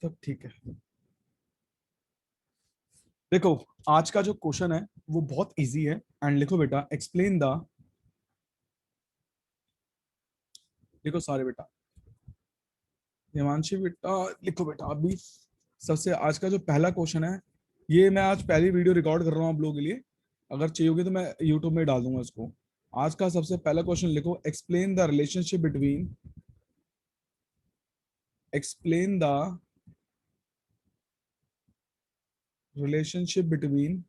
तब ठीक है। देखो आज का जो क्वेश्चन है वो बहुत इजी है। एंड लिखो बेटा, एक्सप्लेन द, लिखो सारे बेटा, हिमांशी बेटा लिखो बेटा। अभी सबसे आज का जो पहला क्वेश्चन है, ये मैं आज पहली वीडियो रिकॉर्ड कर रहा हूँ आप लोगों के लिए, अगर चाहिए होगी तो मैं यूट्यूब में डाल दूंगा इसको। आज का सबसे पहला क्वेश्चन लिखो, explain the relationship between, explain the relationship between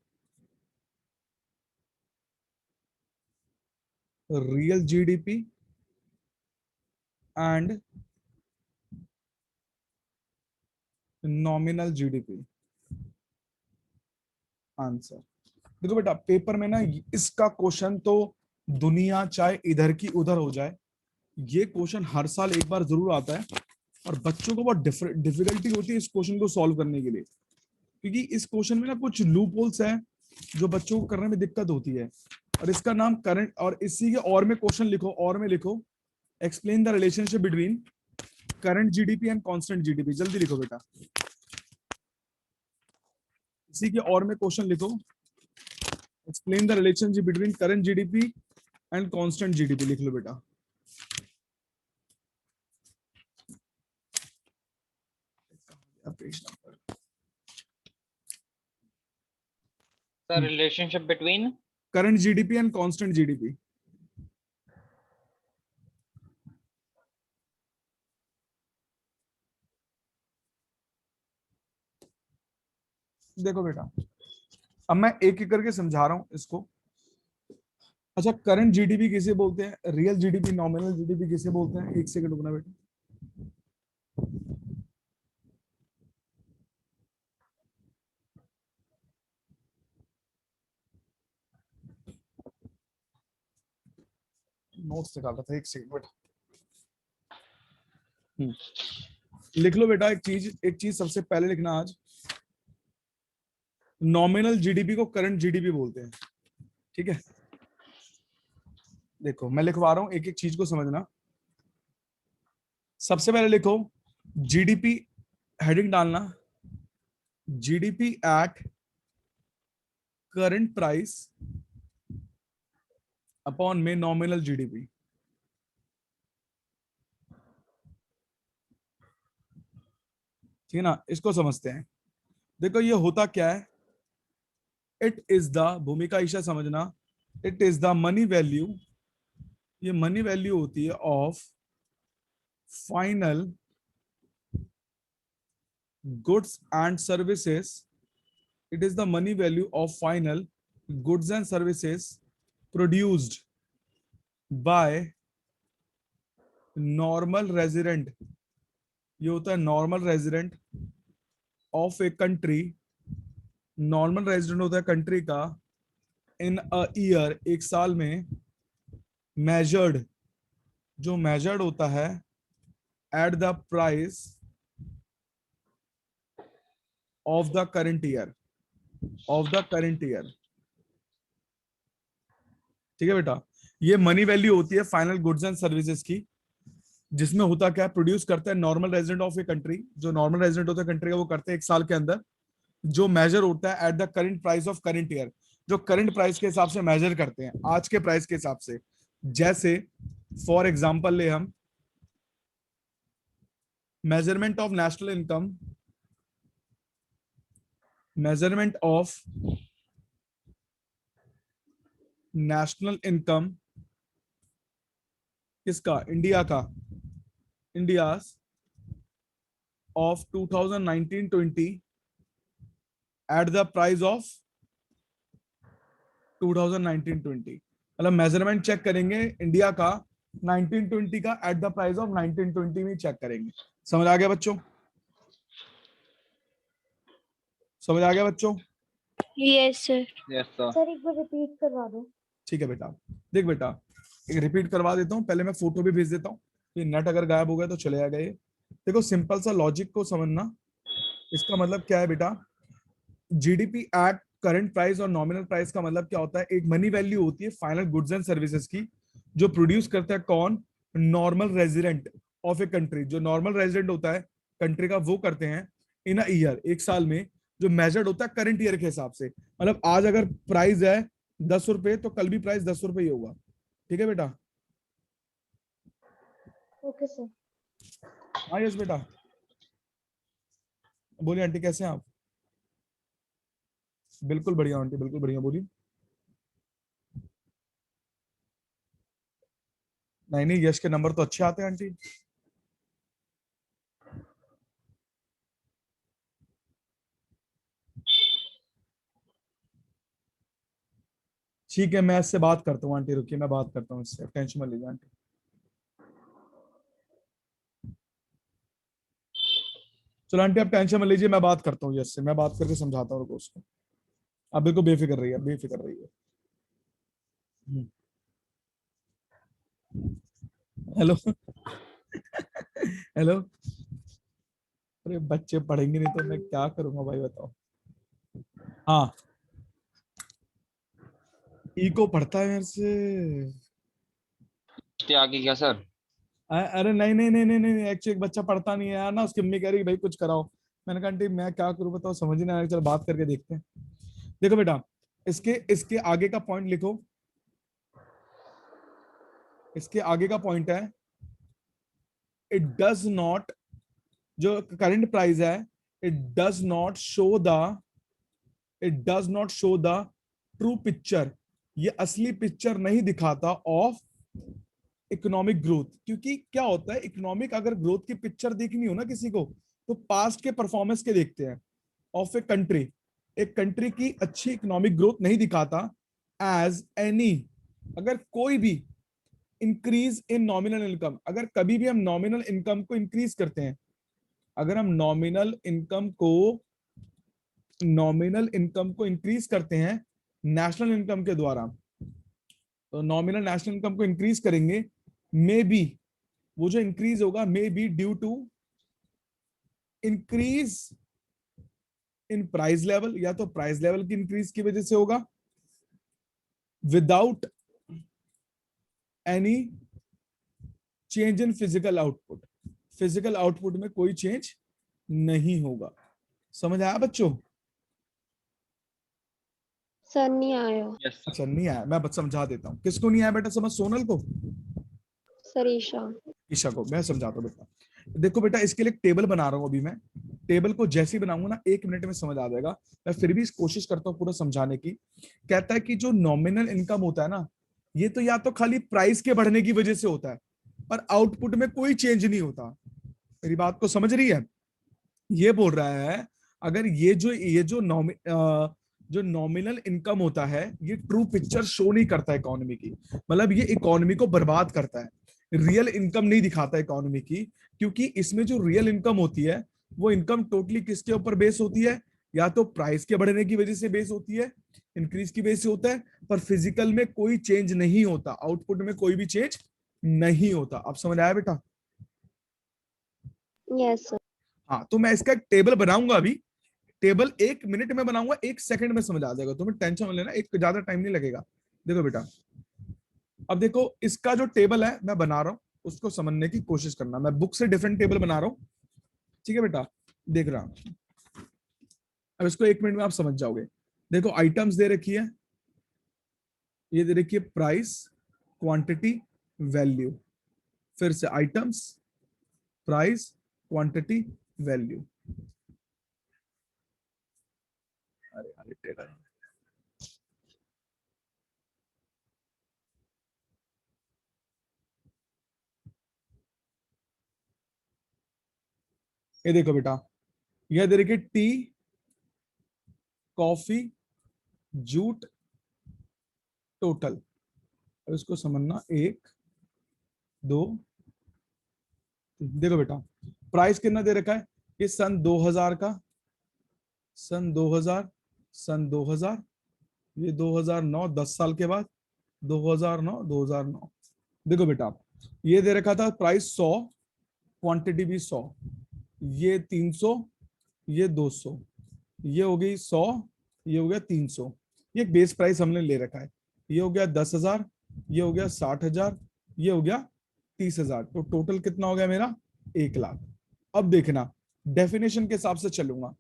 real GDP and nominal GDP. Answer देखो बेटा, पेपर में ना इसका क्वेश्चन तो दुनिया चाहे इधर की उधर हो जाए, ये क्वेश्चन हर साल एक बार जरूर आता है। और बच्चों को बहुत डिफिकल्टी होती है इस क्वेश्चन को सॉल्व करने के लिए, क्योंकि इस क्वेश्चन में ना कुछ लूप होल्स हैं जो बच्चों को करने में दिक्कत होती है। और इसका नाम करंट, और इसी के और में क्वेश्चन लिखो, और में लिखो, explain the relationship between current GDP and constant GDP. जल्दी लिखो बेटा, इसी के और में क्वेश्चन लिखो, explain the relationship between current GDP and constant GDP. लिख लो बेटा। Page number, The relationship between current GDP and constant GDP. देखो बेटा, अब मैं एक एक करके समझा रहा हूं इसको। अच्छा, करंट जीडीपी किसे बोलते हैं, रियल जीडीपी, नॉमिनल जीडीपी किसे बोलते हैं? एक सेकंड रुकना बेटा। नोट्स निकालता था, एक सेकंड बेटा। लिख लो बेटा, एक चीज सबसे पहले लिखना आज, नॉमिनल जीडीपी को करंट जीडीपी बोलते हैं। ठीक है, देखो मैं लिखवा रहा हूं, एक एक चीज को समझना। सबसे पहले लिखो जीडीपी, हेडिंग डालना, GDP at current price upon में नॉमिनल जीडीपी। ठीक है ना, इसको समझते हैं। देखो ये होता क्या है, इट इज द, भूमिका ईशा समझना, it is the money value, ये मनी वैल्यू होती है of final goods and services, it is the money value of final goods and services produced by normal resident, ये होता है normal resident of a country, normal resident होता है country का, इन a year, एक साल में, मेजर्ड, जो मेजर्ड होता है eight the price of the current year, of the current year. ठीक है बेटा, ये मनी वैल्यू होती है फाइनल गुड्स एंड सर्विसेज की, जिसमें होता क्या है, प्रोड्यूस करता है normal resident of a country, जो नॉर्मल रेजिडेंट होता है कंट्री का वो करते हैं एक साल के अंदर, जो मेजर होता है at the current price of current year, जो करंट प्राइस के हिसाब से मेजर करते हैं, आज के प्राइस के हिसाब से। जैसे फॉर एग्जांपल ले हम, measurement of national income, measurement of national income किसका, इंडिया का, India of 2019-20 eight the price of 2019-20, मतलब मेजरमेंट चेक करेंगे इंडिया का 1920 का एट द प्राइस ऑफ 1920 में चेक करेंगे। समझ आ गया बच्चों? समझ आ गया बच्चों? Yes sir. yes sir. Sir एक बार रिपीट करवा दो। ठीक है बेटा, देख बेटा, एक रिपीट करवा देता हूँ, पहले मैं फोटो भी भेज देता हूँ, ये नेट अगर गायब हो गया तो चले गए। देखो सिंपल सा लॉजिक को समझना, इसका मतलब क्या है बेटा, जीडीपी एट करंट प्राइस और नॉमिनल प्राइस का मतलब क्या होता है, एक मनी वैल्यू होती है फाइनल गुड्स एंड सर्विसेज की, जो प्रोड्यूस करता है कौन, normal resident of a country, जो नॉर्मल रेजिडेंट होता है कंट्री का वो करते हैं, इन अ ईयर, एक साल में जो मेजर्ड होता है करंट ईयर के हिसाब से। मतलब आज अगर प्राइस है 10 रुपए तो कल भी प्राइस 10 रुपए ही होगा। ठीक है बेटा? Okay sir. हाँ यस बेटा, बोलिए आंटी कैसे हैं आप? बिल्कुल बढ़िया आंटी, बिल्कुल बढ़िया, बोलिए। नहीं नहीं, यश के नंबर तो अच्छे आते हैं आंटी। ठीक है, मैं इससे बात करता हूँ आंटी, रुकिए मैं बात करता हूँ इससे, टेंशन मत लीजिए आंटी। चलो आंटी आप टेंशन मत लीजिए, मैं बात करता हूँ यश से, मैं बात करके समझाता हूँ उसको। आप बिल्कुल बेफिक्र रहिए, बेफिक्र रहिए। Hello hello. अरे बच्चे पढ़ेंगे नहीं तो मैं क्या करूंगा भाई, बताओ। हाँ, इको पढ़ता है मेरे से। आगे क्या सर? अरे नहीं नहीं नहीं नहीं नहीं, एक्चुअली एक बच्चा पढ़ता नहीं है यार ना, उसकी मम्मी कह रही है भाई कुछ कराओ। मैंने कहा आंटी मैं क्या करूं बताओ, समझ ही नहीं आ रहा, चलो बात करके देखते हैं। देखो बेटा, इसके इसके आगे का पॉइंट लिखो। इसके आगे का पॉइंट है, इट डज नॉट, जो करंट प्राइस है, it does not show the, it does not show the true picture, ये असली पिक्चर नहीं दिखाता ऑफ इकोनॉमिक ग्रोथ। क्योंकि क्या होता है, इकोनॉमिक अगर ग्रोथ की पिक्चर देखनी हो ना किसी को, तो पास्ट के परफॉर्मेंस के देखते हैं ऑफ ए कंट्री। एक कंट्री की अच्छी इकोनॉमिक ग्रोथ नहीं दिखाता एज एनी, अगर कोई भी इंक्रीज इन नॉमिनल इनकम, अगर कभी भी हम नॉमिनल इनकम को इंक्रीज करते हैं, अगर हम नॉमिनल इनकम को इंक्रीज करते हैं नेशनल इनकम के द्वारा, तो नॉमिनल नेशनल इनकम को इंक्रीज करेंगे, मे बी वो जो इंक्रीज होगा may be due to increase in price level, या तो प्राइस लेवल की इंक्रीज की वजह से होगा, without any change in physical output, physical output में कोई चेंज नहीं होगा। समझ आया बच्चों? सर नहीं आया। Yes sir. अच्छा नहीं आया, मैं बस समझा देता हूँ। किसको नहीं आया बेटा समझ? सोनल को, सर ईशा। ईशा को मैं समझाता हूँ बेटा। देखो बेटा, इसके लिए एक टेबल बना रहा हूँ अभी मैं। टेबल को जैसे ही बनाऊंगा ना 1 मिनट में समझ आ जाएगा। मैं फिर भी कोशिश करता हूँ पूरा समझाने की। कहता है कि जो नॉमिनल इनकम होता है ना, ये तो या तो खाली प्राइस के बढ़ने की वजह से होता है, पर आउटपुट में कोई चेंज नहीं होता। मेरी बात को समझ रही है? ये बोल रहा है, अगर जो नॉमिनल इनकम होता है, ये ट्रू पिक्चर शो नहीं करता इकोनॉमी की, मतलब ये इकोनॉमी को बर्बाद करता है, रियल इनकम नहीं दिखाता इकोनॉमी की। क्योंकि इसमें जो रियल इनकम होती है, वो इनकम टोटली किसके ऊपर बेस होती है? या तो प्राइस के बढ़ने की वजह से बेस होती है, इंक्रीज की वजह से होता है, पर फिजिकल में कोई चेंज नहीं होता, आउटपुट में कोई भी चेंज नहीं होता। आप समझ आया बेटा? Yes sir. हाँ, तो मैं इसका एक टेबल बनाऊंगा अभी। टेबल 1 मिनट में बनाऊंगा, 1 सेकंड में समझ आ जाएगा, तुम्हें टेंशन मत लेना, एक ज्यादा टाइम नहीं लगेगा। देखो बेटा, अब देखो इसका जो टेबल है मैं बना रहा हूं, उसको समझने की कोशिश करना। मैं बुक से डिफरेंट टेबल बना रहा हूं, ठीक है बेटा? देख रहा हूं, अब इसको 1 मिनट में आप समझ जाओगे। देखो आइटम्स दे रखी है, ये दे रखी है प्राइस, क्वांटिटी, वैल्यू। फिर से आइटम्स, प्राइस, क्वांटिटी, वैल्यू। अरे अरे टेढ़ा है। ये देखो बेटा, यह दे रखी टी, कॉफी, जूट, टोटल। अब इसको समझना, 1 2 देखो बेटा, प्राइस कितना दे रखा है? ये सन 2000 का, सन 2000, सन 2000, ये 2009, 10 साल के बाद, 2009 2009। देखो बेटा, ये दे रखा था प्राइस 100, क्वांटिटी भी 100, ये 300, ये 200, ये हो गई 100, ये हो गया 300। ये बेस प्राइस हमने ले रखा है। ये हो गया 10,000, ये हो गया 60,000, ये हो गया 30,000। तो टोटल कितना हो गया मेरा? 1 लाख। अब देखना, डेफिनेशन के हिसाब से चलूंगा।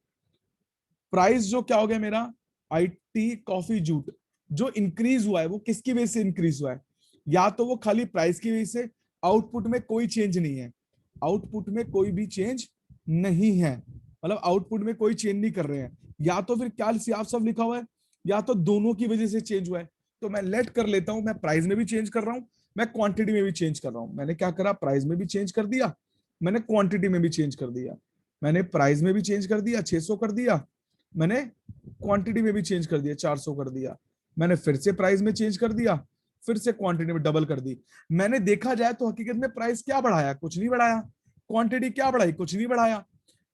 प्राइस जो क्या हो गया मेरा, आईटी कॉफी जूट जो इंक्रीज हुआ है वो किसकी वजह से इंक्रीज हुआ है? या तो वो खाली प्राइस की वजह से, आउटपुट में कोई चेंज नहीं है, आउटपुट में कोई भी चेंज नहीं है, मतलब आउटपुट में कोई चेंज नहीं कर रहे हैं, या तो फिर क्या साफ साफ लिखा हुआ है, या तो दोनों की वजह से चेंज हुआ है। तो मैं लेट कर लेता हूं, मैं प्राइस में भी चेंज कर रहा हूं, मैं क्वांटिटी में भी चेंज कर रहा हूं। मैंने क्या करा, प्राइस में भी चेंज कर दिया, मैंने क्वांटिटी में भी चेंज कर दिया। मैंने प्राइस में भी चेंज कर दिया, 600 कर दिया, मैंने क्वांटिटी में भी चेंज कर दिया, 400 कर दिया। मैंने फिर से प्राइस में चेंज कर दिया, फिर से क्वांटिटी में डबल कर दी। मैंने देखा जाए तो हकीकत में प्राइस क्या बढ़ाया, कुछ नहीं बढ़ाया। क्वांटिटी क्या बढ़ाई, कुछ नहीं बढ़ाया।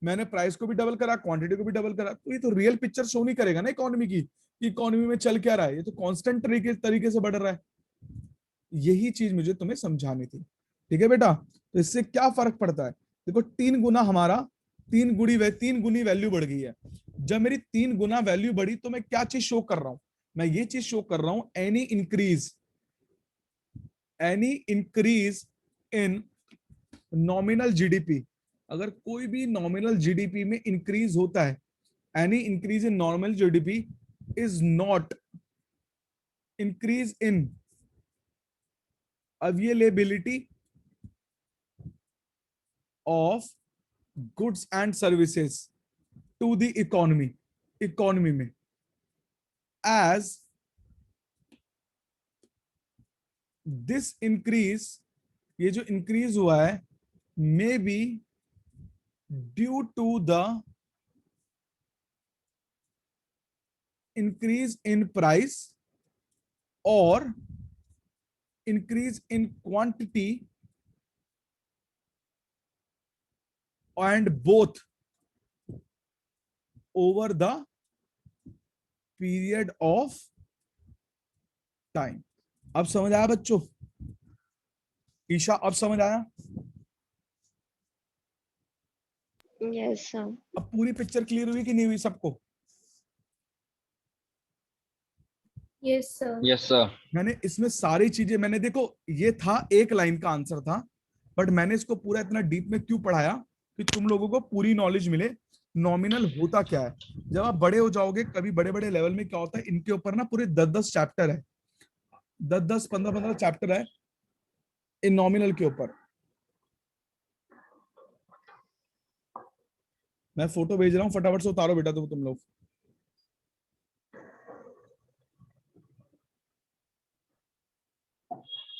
मैंने प्राइस को भी डबल करा, क्वांटिटी को भी डबल करा, तो ये तो रियल पिक्चर शो नहीं करेगा ना इकोनॉमी की, कि इकोनॉमी में चल क्या रहा है। ये तो कांस्टेंट तरीके से बढ़ रहा है। यही चीज मुझे तुम्हें समझानी थी, ठीक है बेटा। तो इससे क्या फर्क पड़ता है, देखो 3 गुना हमारा, 3 गुनी वैल्यू बढ़ गई है। जब मेरी 3 गुना वैल्यू बढ़ी तो मैं क्या चीज शो कर रहा हूं, मैं ये चीज शो कर रहा हूं, any increase in nominal GDP. अगर कोई भी नॉमिनल जीडीपी में इंक्रीज होता है, any increase in nominal GDP is not increase in availability of goods and services to the economy में, एज दिस इंक्रीज, ये जो इंक्रीज हुआ है, may be due to the increase in price और increase in quantity, and both over the period of time। अब समझ आया बच्चों? ईशा अब समझ आया? Yes, sir. अब पूरी पिक्चर क्लियर हुई कि नहीं हुई सबको? Yes, sir. Yes, sir. मैंने इसमें सारी चीजें, मैंने देखो ये था एक लाइन का आंसर था, बट मैंने इसको पूरा इतना डीप में क्यों पढ़ाया कि तुम लोगों को पूरी नॉलेज मिले नॉमिनल होता क्या है। जब आप बड़े हो जाओगे कभी, बड़े बड़े लेवल में क्या होता है, इनके ऊपर ना पूरे 10-10 चैप्टर है, 10-10 15-15 चैप्टर है इन नॉमिनल के ऊपर। मैं फोटो भेज रहा हूँ, फटाफट से उतारो बेटा तुम लोग।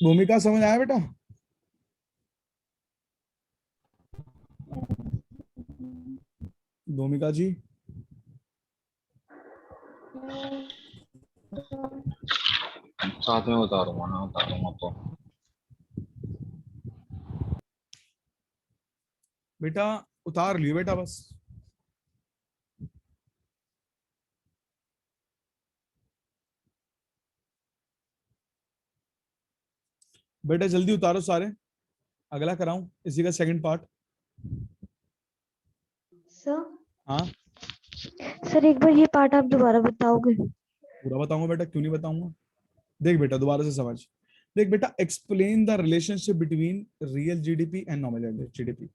भूमिका समझ आया बेटा? भूमिका जी साथ में उतारूंगा ना, उतारूंगा तो। बेटा उतार लियो बेटा बस। बेटा जल्दी उतारो सारे, अगला कराऊं इसी का सेकंड पार्ट। सर, हाँ सर एक बार ये पार्ट आप दोबारा बताओगे? पूरा बताऊंगा बेटा, क्यों नहीं बताऊंगा। देख बेटा दोबारा से समझ, देख बेटा, explain the relationship between real GDP and nominal GDP.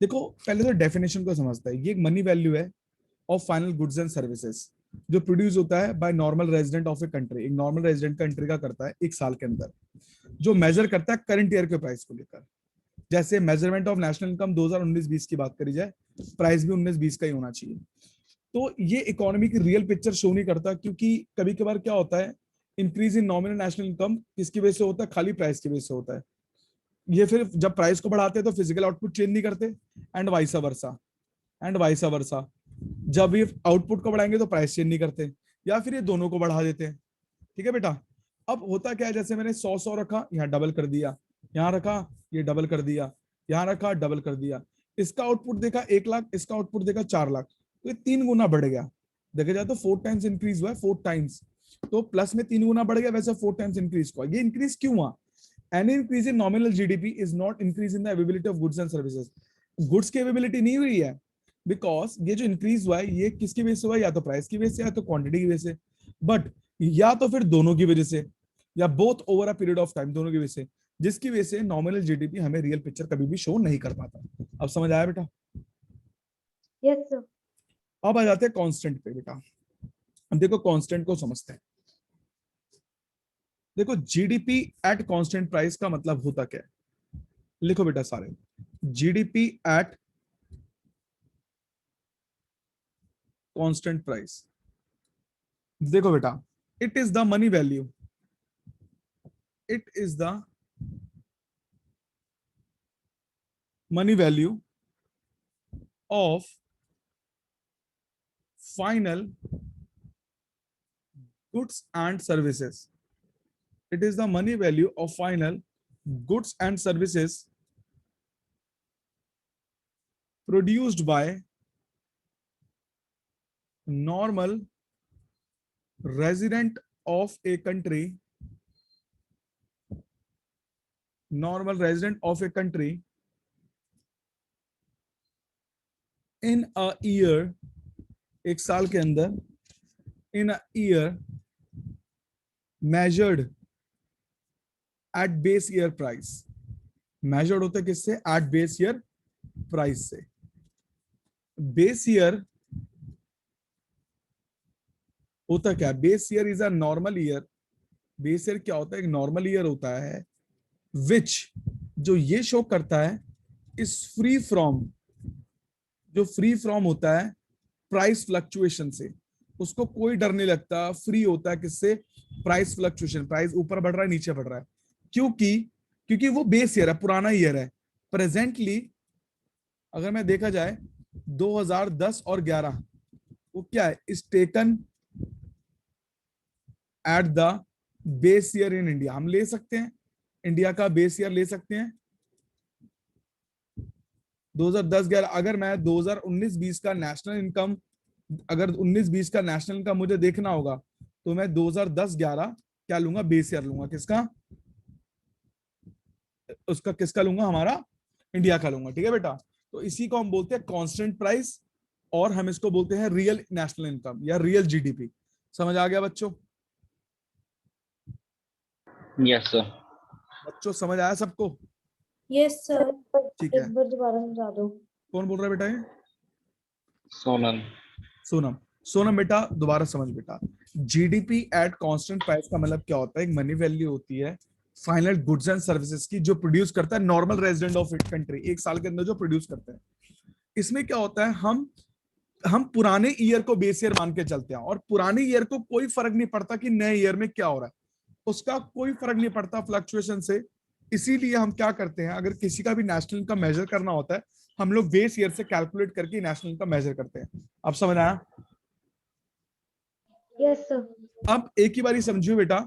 देखो पहले तो डेफिनेशन को समझता है, ये एक मनी वैल्यू है of final goods and services जो प्रोड्यूस होता है by normal resident of a country. एक नॉर्मल रेजिडेंट कंट्री का करता है एक साल के अंदर, जो मेजर करता है करंट ईयर के प्राइस को लेकर। जैसे मेजरमेंट ऑफ नेशनल इनकम 2019-20 की बात करी जाए, प्राइस भी 19-20 का ही होना चाहिए। तो ये इकोनॉमी की रियल पिक्चर शो नहीं करता, क्योंकि कभी कभार क्या होता है, increase in nominal national income किसकी वजह से होता है, खाली प्राइस की वजह से होता है। ये फिर जब प्राइस को बढ़ाते हैं तो फिजिकल आउटपुट चेंज नहीं करते, एंड वाइस वर्सा। जब ये आउटपुट को बढ़ाएंगे तो प्राइस चेंज नहीं करते, या फिर ये दोनों को बढ़ा देते हैं। ठीक है बेटा। अब होता क्या है, जैसे मैंने 100 रखा, यहाँ डबल कर दिया, यहाँ रखा ये डबल कर दिया, यहाँ रखा डबल कर दिया। इसका आउटपुट देखा 1 लाख, इसका आउटपुट देखा 4 लाख, तो ये 3 गुना बढ़ गया। देखा जाए तो 4 टाइम्स इंक्रीज हुआ है, 4 टाइम्स। तो प्लस में 3 गुना बढ़ गया, वैसे 4 टाइम्स इंक्रीज हुआ। ये इंक्रीज क्यों हुआ? Any increase in nominal GDP is not increase in the availability of goods and services. Goods की अवेलेबिलिटी नहीं हुई है, बिकॉज ये जो इंक्रीज हुआ है ये किसकी वजह से हुआ है, या तो प्राइस की वजह से या तो क्वांटिटी की वजह से, बट या तो फिर दोनों की वजह से, या both over a period of time, दोनों की वजह से, जिसकी वजह से नॉमिनल जीडीपी हमें रियल पिक्चर कभी भी शो नहीं कर पाता। अब समझ आया बेटा? Yes sir. अब आ जाते हैं कांस्टेंट पे बेटा। अब देखो कांस्टेंट को समझते हैं। देखो जीडीपी एट कांस्टेंट प्राइस का मतलब होता क्या है, लिखो बेटा सारे। जीडीपी एट कांस्टेंट प्राइस, देखो बेटा, it is the money value, it is the money value of final goods and services. It is the money value of final goods and services produced by normal resident of a country, normal resident of a country in a year, एक साल के अंदर, in a year measured at base year price. measured होता है किससे? at base year price से। base year होता क्या? Base year is a normal year. Base year क्या होता है? एक नॉर्मल ईयर होता है विच, जो ये शो करता है इज फ्री फ्रॉम, जो फ्री फ्रॉम होता है प्राइस फ्लक्चुएशन से, उसको कोई डर नहीं लगता, फ्री होता है किससे? प्राइस फ्लक्चुएशन, प्राइस ऊपर बढ़ रहा है नीचे बढ़ रहा है, क्योंकि क्योंकि वो बेस ईयर है, पुराना ईयर है। प्रेजेंटली अगर मैं देखा जाए 2010 और 11, वो क्या है? Is taken at the base year in India. हम ले सकते हैं इंडिया का बेस ईयर ले सकते हैं 2010-11। अगर मैं 2019-20 का नेशनल इनकम, अगर 19-20 का नेशनल इनकम मुझे देखना होगा तो मैं 2010-11 क्या लूंगा? बेस ईयर लूंगा। किसका? उसका किसका लूंगा? हमारा इंडिया का लूंगा। ठीक है बेटा, तो इसी को हम बोलते हैं कांस्टेंट प्राइस, और हम इसको बोलते हैं रियल नेशनल इनकम या रियल जीडीपी। समझ आ गया बच्चों? Yes sir. बच्चों समझ आया सबको? Yes sir. ठीक है, एक बार दोबारा समझा दो। कौन बोल रहा है बेटा? ये सोनल। सोनम। सोनम बेटा दोबारा समझ बेटा, जीडीपी एट कांस्टेंट प्राइस का मतलब क्या होता है? एक मनी वैल्यू होती है फाइनल गुड्स एंड सर्विसेज की, जो प्रोड्यूस करता है normal resident of it country, एक साल के अंदर जो प्रोड्यूस करते हैं। इसमें क्या होता है? हम पुराने ईयर को बेस ईयर मान के चलते हैं, और पुराने ईयर को कोई फर्क नहीं पड़ता कि नए ईयर में क्या हो रहा है, उसका कोई फर्क नहीं पड़ता फ्लक्चुएशन से। इसीलिए हम क्या करते हैं, अगर किसी का भी नेशनल इनकम मेजर करना होता है, हम लोग बेस ईयर से कैलकुलेट करके नेशनल इनकम मेजर करते हैं। अब समझ आया? Yes sir. अब एक ही बारी समझियो बेटा,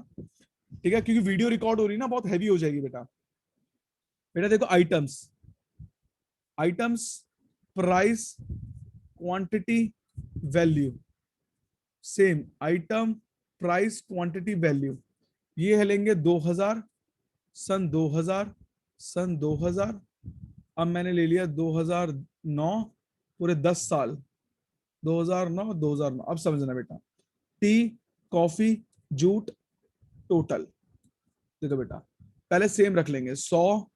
ठीक है, क्योंकि वीडियो रिकॉर्ड हो रही ना, बहुत हैवी हो जाएगी बेटा। बेटा देखो, items, items, price, quantity, value, same item, price, quantity, value. ये है लेंगे 2000, सन 2000, सन 2000। अब मैंने ले लिया 2009, पूरे 10 साल, 2009 2009। अब समझना बेटा, टी, कॉफी, जूट, टोटल। देखो बेटा, पहले सेम रख लेंगे, 100,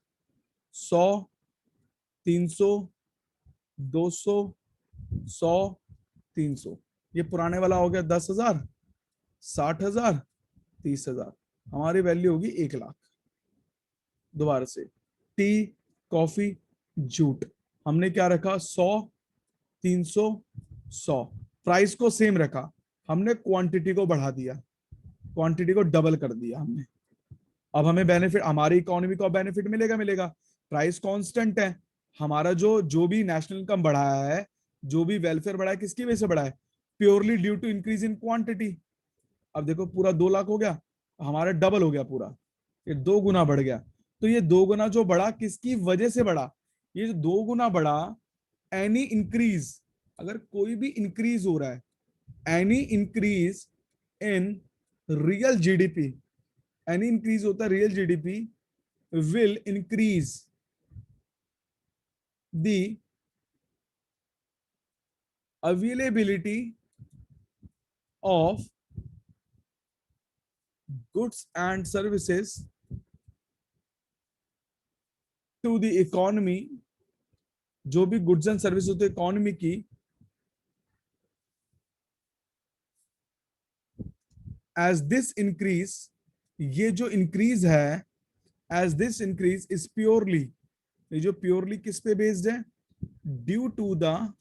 100, 300, 200, 100, 300। ये पुराने वाला हो गया 10,000, 60,000, 30,000। हमारी वैल्यू होगी 1,00,000। दोबारा से, टी, कॉफी, जूट, हमने क्या रखा? 100, 300, 100। प्राइस को सेम रखा, हमने क्वांटिटी को बढ़ा दिया, क्वांटिटी को डबल कर दिया हमने। अब हमें बेनिफिट, हमारी इकोनॉमी को बेनिफिट मिलेगा, मिलेगा। प्राइस कांस्टेंट है, हमारा जो जो भी नेशनल इनकम बढ़ाया है, जो भी वेलफेयर बढ़ाया, किसकी वजह से बढ़ा है? Purely due to increase in quantity. अब देखो, पूरा 2,00,000 हो गया, हमारा डबल हो गया पूरा, ये 2 गुना बढ़ गया। तो ये 2 गुना जो बढ़ा, किसकी वजह से बढ़ा? ये जो 2 गुना बढ़ा, एनी इंक्रीज, अगर कोई भी इंक्रीज हो रहा है, any increase in real GDP, any increase होता है real GDP, will increase the availability of goods and services to the economy. जो भी गुड्स एंड सर्विस होते हैं इकोनॉमी की, एज दिस इंक्रीज, ये जो इंक्रीज है, as this increase is purely, ये जो प्योरली किस पे बेस्ड है, due to the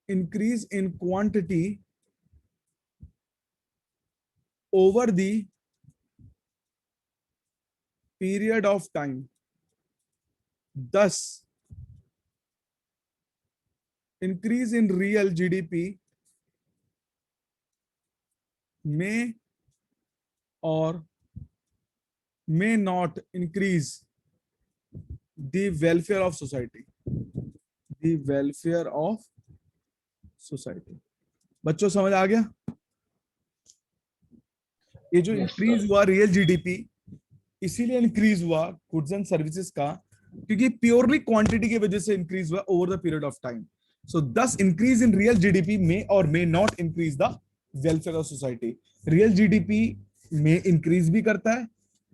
increase in quantity over the period of time. Thus, increase in real GDP may or may not increase the welfare of society. The welfare of society. बच्चों समझ आ गया? ये जो Yes, increase sir. हुआ real GDP, इसीलिए increase हुआ goods and services का, क्योंकि प्योरली क्वांटिटी की वजह से इंक्रीज हुआ over the period of time. So this increase in real GDP में और may not increase the welfare of society. Real GDP में इंक्रीज भी करता है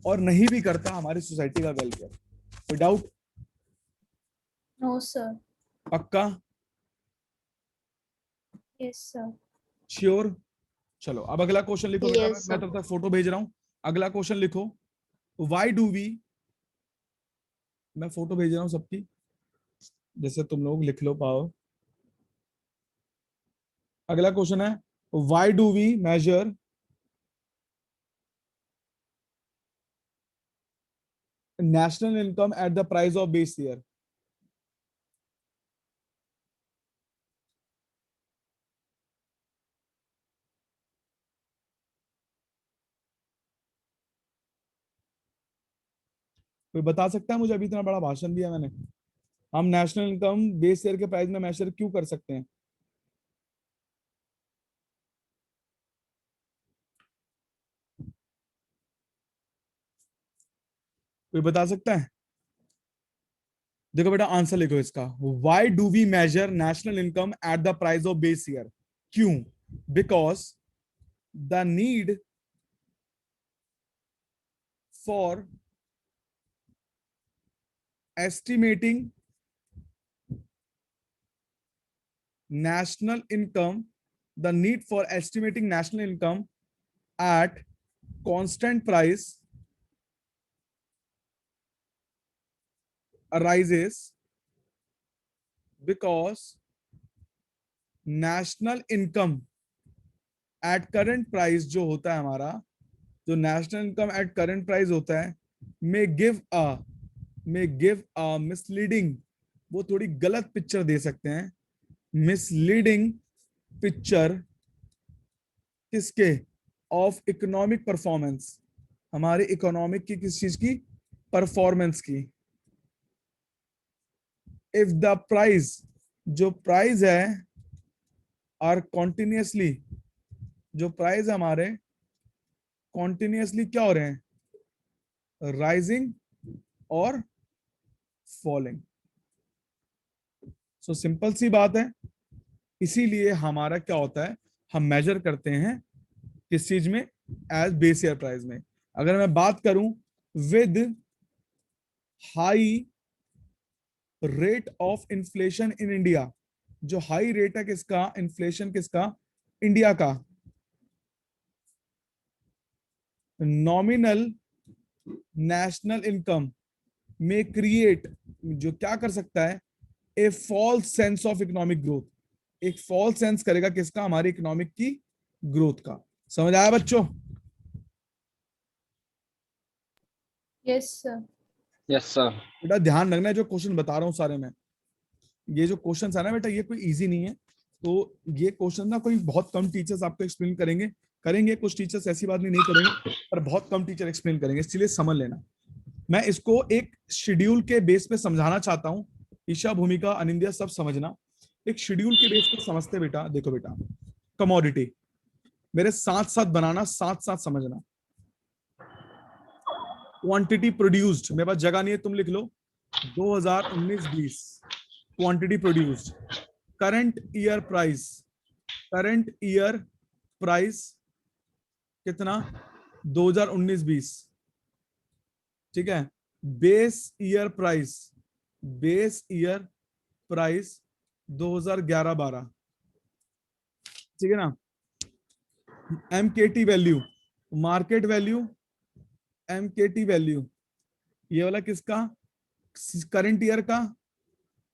और नहीं भी करता हमारी सोसाइटी का वेलफेयर. Without No, sir. पक्का? Yes, sir. श्योर? चलो अब अगला क्वेश्चन लिखो बेटा. Yes, मैं तब तक फोटो भेज रहा हूं. अगला क्वेश्चन लिखो. व्हाई डू वी, मैं फोटो भेज रहा हूं सबकी, जैसे तुम लोग लिख लो पाओ. अगला क्वेश्चन है, why do we measure national income at the price of base year? कोई बता सकता है मुझे? अभी इतना बड़ा भाषण दिया मैंने. हम नेशनल इनकम बेस ईयर के प्राइस में मेजर क्यों कर सकते हैं? कोई बता सकता है? देखो बेटा आंसर लिखो इसका. Why do we measure national income at the price of base year? क्यों? Because the need for estimating national income, the need for estimating national income at constant price arises because national income at current price जो होता है हमारा, जो national income at current price होता है, may give a misleading, वो थोड़ी गलत पिक्चर दे सकते हैं. मिसलीडिंग पिक्चर किसके? ऑफ इकोनॉमिक परफॉर्मेंस, हमारे इकोनॉमिक की किस चीज की? परफॉर्मेंस की. इफ द प्राइस, जो प्राइस है, आर कॉन्टिन्यूसली, जो प्राइस हमारे कॉन्टिन्यूसली क्या हो रहे हैं? राइजिंग और फॉलिंग. सो सिंपल सी बात है. इसीलिए हमारा क्या होता है, हम मेजर करते हैं किस चीज में? एज बेस ईयर प्राइस में. अगर मैं बात करूं with high rate of inflation in India, जो हाई रेट है किसका? इन्फ्लेशन किसका? इंडिया का. नॉमिनल नेशनल इनकम में क्रिएट, जो क्या कर सकता है? A false sense of economic growth. एक फॉल्स सेंस करेगा किसका? हमारी इकोनॉमिक की ग्रोथ का. समझ आया बच्चों? Yes, sir. Yes, sir. बेटा ध्यान रखना है जो क्वेश्चन बता रहा हूं सारे में, ये जो क्वेश्चन है ना बेटा, ये कोई इजी नहीं है. तो ये क्वेश्चन ना कोई बहुत कम टीचर्स आपको एक्सप्लेन करेंगे. कुछ टीचर्स ऐसी बात नहीं करेंगे, पर बहुत कम टीचर एक्सप्लेन करेंगे, इसलिए समझ लेना. मैं इसको एक शेड्यूल के बेस पे समझाना चाहता हूँ. ईशा, भूमिका, अनिंदिया सब समझना. एक शेड्यूल के बेस पे समझते बेटा. देखो बेटा, कमोडिटी मेरे साथ साथ बनाना, साथ साथ समझना. क्वांटिटी प्रोड्यूस्ड, मेरे पास जगह नहीं है, तुम लिख लो. 2019-20 quantity produced. Current year price कितना? 2019-20. ठीक है. Base year price 2011-12. ठीक है ना। MKT value, market value, MKT value, ये वाला किसका, करंट ईयर का,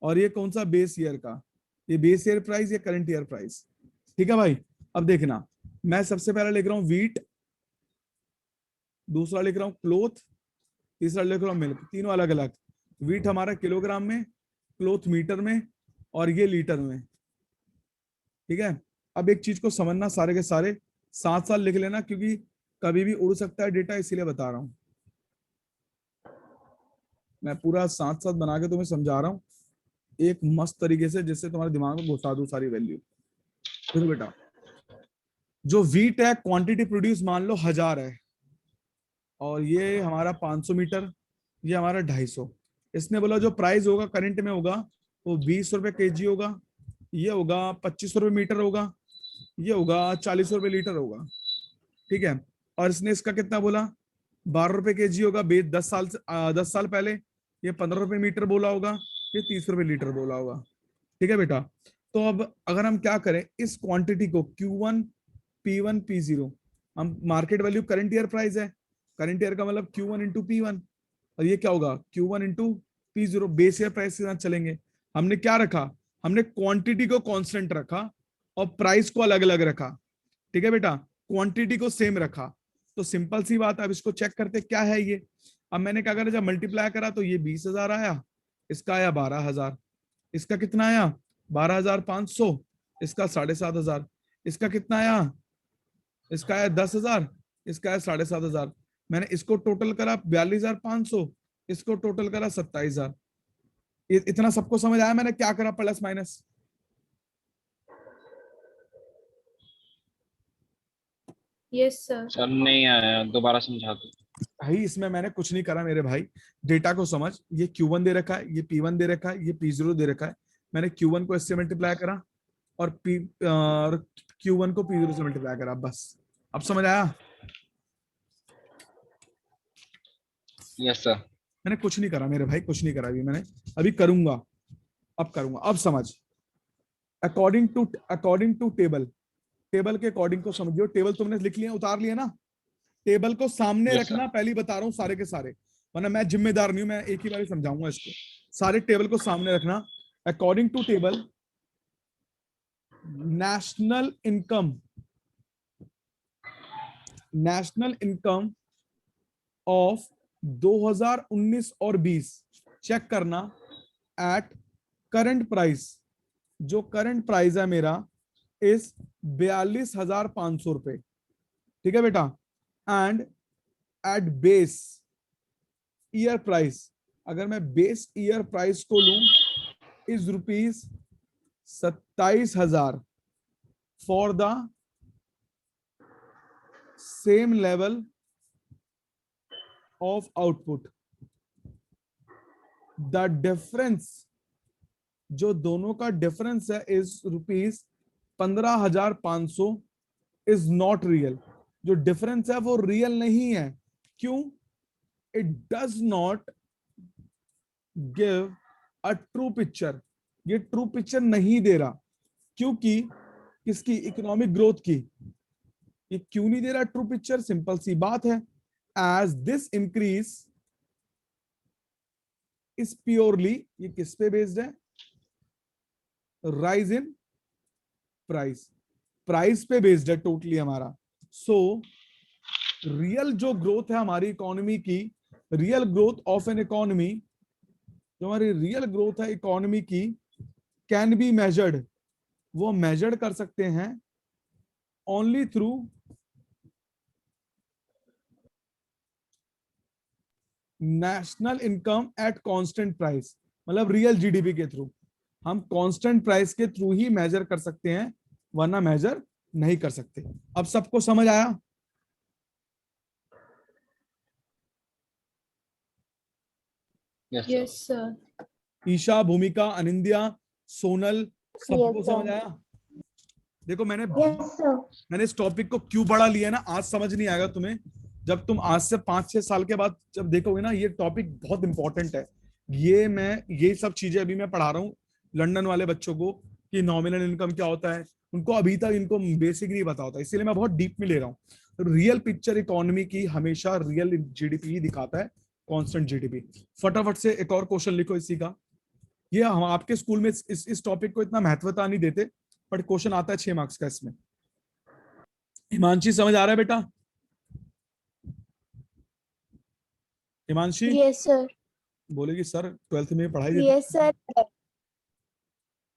और ये कौन सा, बेस ईयर का। ये बेस ईयर प्राइस, ये करंट ईयर प्राइस। ठीक है भाई। अब देखना, मैं सबसे पहले लिख रहा हूं वीट, दूसरा लिख रहा हूं क्लोथ, तीसरा लिख रहा हूं मिल्क, तीनों अलग अलग। वीट हमारा किलोग्राम में, क्लोथ मीटर में, और ये लीटर में। ठीक है। अब एक चीज को समझना, सारे के सारे साथ साथ लिख लेना, क्योंकि कभी भी उड़ सकता है डेटा, इसीलिए बता रहा हूं। मैं पूरा साथ साथ बना के तुम्हें समझा रहा हूं एक मस्त तरीके से, जिससे तुम्हारे दिमाग में घुसा दूं सारी वैल्यू। देखो बेटा, जो वीट है, क्वांटिटी प्रोड्यूस मान लो 1000 है, और ये हमारा 500 मीटर, ये हमारा 250। इसने बोला जो प्राइस होगा करंट में होगा वो 20 रुपए केजी होगा, ये होगा 25 रुपए मीटर होगा, ये होगा 40 रुपए लीटर होगा। ठीक है। और इसने इसका कितना बोला, 12 रुपए केजी होगा, 10 साल पहले। ये 15 रुपए मीटर बोला होगा, ये 30 रुपए लीटर बोला होगा। ठीक है बेटा। तो अब अगर हम क्या करें, इस क्वांटिटी को Q1 P1 P0, हम market value current year price है, करंट ईयर का मतलब Q1 इंटू P1, और ये क्या होगा Q1 into P0, base year price के साथ चलेंगे। हमने क्या रखा, हमने क्वांटिटी को कांस्टेंट रखा और प्राइस को अलग अलग रखा। ठीक है बेटा, क्वांटिटी को सेम रखा। तो सिंपल सी बात, अब इसको चेक करते क्या है ये। अब मैंने क्या करा, जब मल्टीप्लाई करा तो ये 20,000 आया, इसका आया 12,000, इसका कितना आया 12,500, इसका 7,500, इसका कितना आया, इसका आया 10,000, इसका आया 7,500। मैंने इसको टोटल करा 42,500, इसको टोटल करा 27,000। इतना सबको समझ आया मैंने क्या करा, plus minus. Yes, sir. Sir नहीं आया, दोबारा समझा दो। भाई इसमें मैंने कुछ नहीं करा मेरे भाई, डेटा को समझ। ये Q1 दे रखा है, ये P1 दे रखा है, ये P0 दे रखा है। मैंने Q1 को इससे मल्टीप्लाई करा और Q1 को P0 से मल्टीप्लाई करा, बस। अब समझ आया। Yes sir. मैंने कुछ नहीं करा मेरे भाई, कुछ नहीं करा अभी मैंने, अभी करूंगा, अब करूंगा। अब समझ, अकॉर्डिंग टू टेबल, टेबल के अकॉर्डिंग को समझियो। टेबल तुमने लिख लिया, उतार लिया ना, टेबल को सामने Yes, रखना। पहले बता रहा हूं सारे के सारे, वरना मैं जिम्मेदार नहीं हूं, मैं एक ही बार समझाऊंगा इसको। सारे टेबल को सामने रखना। According to table, national income of 2019 और 20 चेक करना एट करंट प्राइस। जो करंट प्राइस है मेरा इस 42,500 रुपए। ठीक है बेटा। And at base year price, अगर मैं बेस ईयर प्राइस को लूं is ₹27,000 for the same level of output. The difference, जो दोनों का डिफरेंस है, इज ₹15,500 इज नॉट रियल। जो डिफरेंस है वो रियल नहीं है। क्यों? It does not give a true picture. ये ट्रू पिक्चर नहीं दे रहा, क्योंकि किसकी, इकोनॉमिक ग्रोथ की। ये क्यों नहीं दे रहा ट्रू पिक्चर? सिंपल सी बात है, as this increase is purely, ये किस पे बेस्ड है, राइज इन प्राइस, प्राइस पे बेस्ड है टोटली हमारा। सो रियल जो ग्रोथ है हमारी इकोनॉमी की, real growth of an economy, जो हमारी रियल ग्रोथ है इकोनॉमी की, कैन बी मेजर्ड, वो मेजर्ड कर सकते हैं only through national income at constant price. मतलब रियल जीडीपी के थ्रू, हम कांस्टेंट प्राइस के थ्रू ही मेजर कर सकते हैं, वरना मेजर नहीं कर सकते। अब सबको समझ आया? Yes, sir. ईशा, भूमिका, अनिंद्या, सोनल, सबको Yes, समझ sir. आया? देखो मैंने Yes, sir. मैंने इस टॉपिक को क्यों पढ़ा लिया ना, आज समझ नहीं आएगा तुम्हें। जब तुम आज से 5-6 साल के बाद जब देखोगे ना, ये टॉपिक बहुत इंपॉर्टेंट है। ये सब चीजें अभी मैं पढ़ा रहा हूँ लंदन वाले बच्चों को, कि नॉमिनल इनकम क्या होता है, उनको अभी तक इनको बेसिक नहीं पता होता, इसीलिए मैं बहुत डीप में ले रहा हूँ। रियल पिक्चर इकोनॉमी की हमेशा रियल जीडीपी ही दिखाता है, कांस्टेंट जीडीपी। फटाफट से एक और क्वेश्चन लिखो इसी का। ये हम आपके स्कूल में इस टॉपिक को इतना महत्वता नहीं देते, बट क्वेश्चन आता है 6 मार्क्स का इसमें। हिमांशी समझ आ रहा है बेटा? Himanshi Yes, sir. बोलेगी सर 12th में पढ़ाई देते। Yes, sir.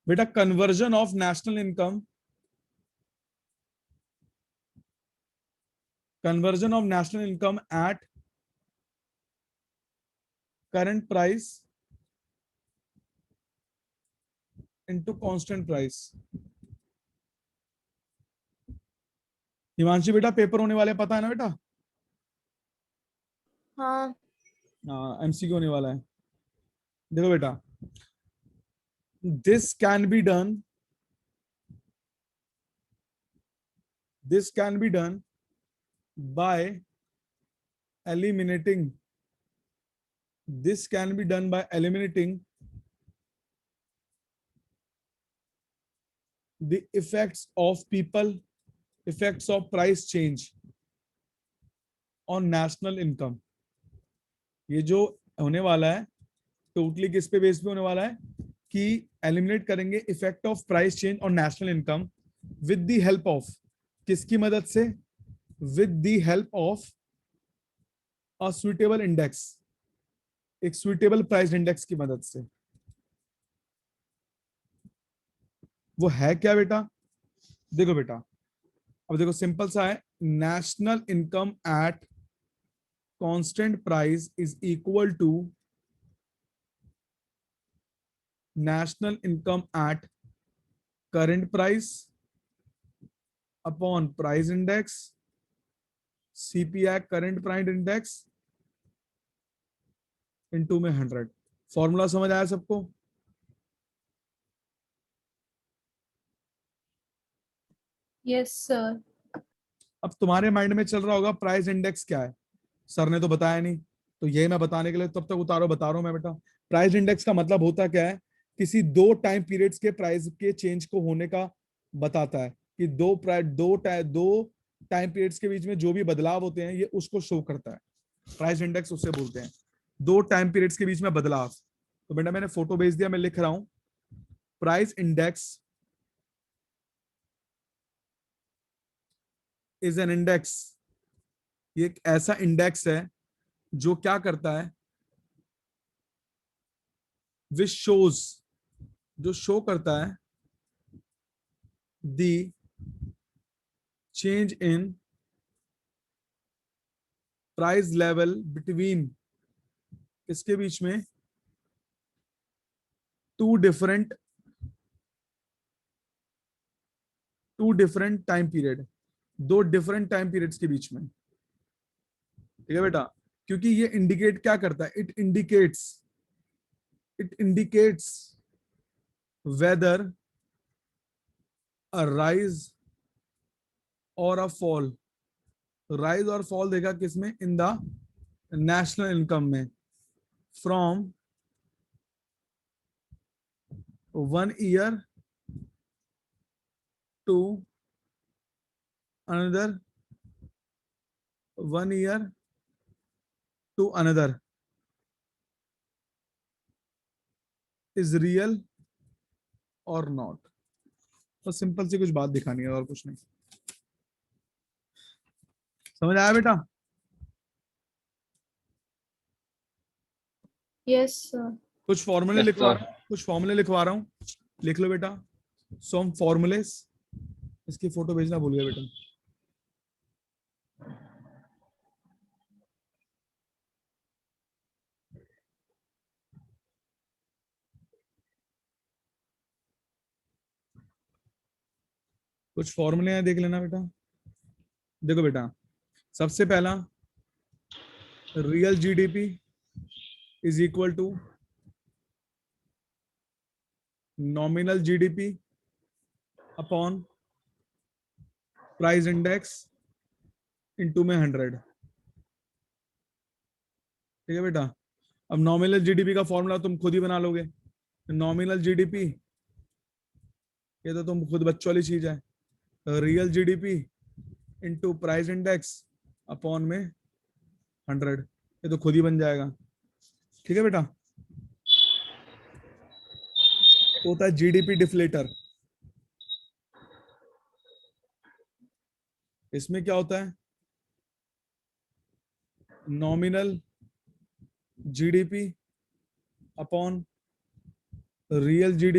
बेटा conversion of national income, conversion of national income at current price into constant price। Himanshi बेटा पेपर होने वाले पता है ना बेटा? हाँ. हाँ एमसीक्यू होने वाला है। देखो बेटा, this can be done, this can be done by eliminating, this can be done by eliminating the effects of people, effects of price change on national income। ये जो होने वाला है टोटली किस पे बेस पे होने वाला है कि एलिमिनेट करेंगे इफेक्ट ऑफ प्राइस चेंज और national income with the help of, किसकी मदद से? With the help of a suitable index, एक सुइटेबल प्राइस इंडेक्स की मदद से। वो है क्या बेटा? देखो बेटा, अब देखो सिंपल सा है, national income at constant price is equal to national income at current price upon price index, CPI current price index into में 100। फॉर्मूला समझ आया सबको? Yes, sir. अब तुम्हारे माइंड में चल रहा होगा प्राइस इंडेक्स क्या है, सर ने तो बताया नहीं, तो ये मैं बताने के लिए तब तक उतारो बता रहा हूं मैं बेटा। प्राइस इंडेक्स का मतलब होता क्या है? किसी दो टाइम पीरियड्स के प्राइस के चेंज को होने का बताता है, कि दो टाइम पीरियड्स के बीच में जो भी बदलाव होते हैं ये उसको शो करता है। प्राइस इंडेक्स उससे बोलते हैं, दो टाइम पीरियड्स के बीच में बदलाव। तो बेटा मैंने फोटो भेज दिया, मैं लिख रहा हूं, price index is an index, ये एक ऐसा इंडेक्स है जो क्या करता है, विच शोज, जो शो करता है the change in price level between, इसके बीच में टू डिफरेंट टाइम पीरियड, दो डिफरेंट टाइम पीरियड्स के बीच में। ठीक है बेटा, क्योंकि ये इंडिकेट क्या करता है, it indicates whether a rise or a fall, rise और फॉल देखा किसमें? इन द नेशनल इनकम में, from 1 year to another, 1 year to another, is real or not. तो सिंपल सी कुछ बात दिखानी है और कुछ नहीं। समझ आया बेटा? Yes, sir. कुछ फॉर्मूले Yes, लिखवा sir. कुछ फॉर्मूले लिखवा रहा हूँ, लिख लो बेटा। सम फॉर्मूलेस, इसकी फोटो भेजना भूल गया बेटा। कुछ फॉर्मूले हैं, देख लेना बेटा। देखो बेटा, सबसे पहला real GDP is equal to nominal GDP upon price index into में 100। ठीक है बेटा, अब नॉमिनल जीडीपी का फॉर्मूला तुम खुद ही बना लोगे। नॉमिनल जीडीपी ये तो तुम खुद बच्चों वाली चीज है। Real GDP into price index upon में 100, ये तो खुद ही बन जाएगा। ठीक है बेटा। तो होता है जीडीपी डिफ्लेटर। इसमें क्या होता है, nominal GDP upon real GDP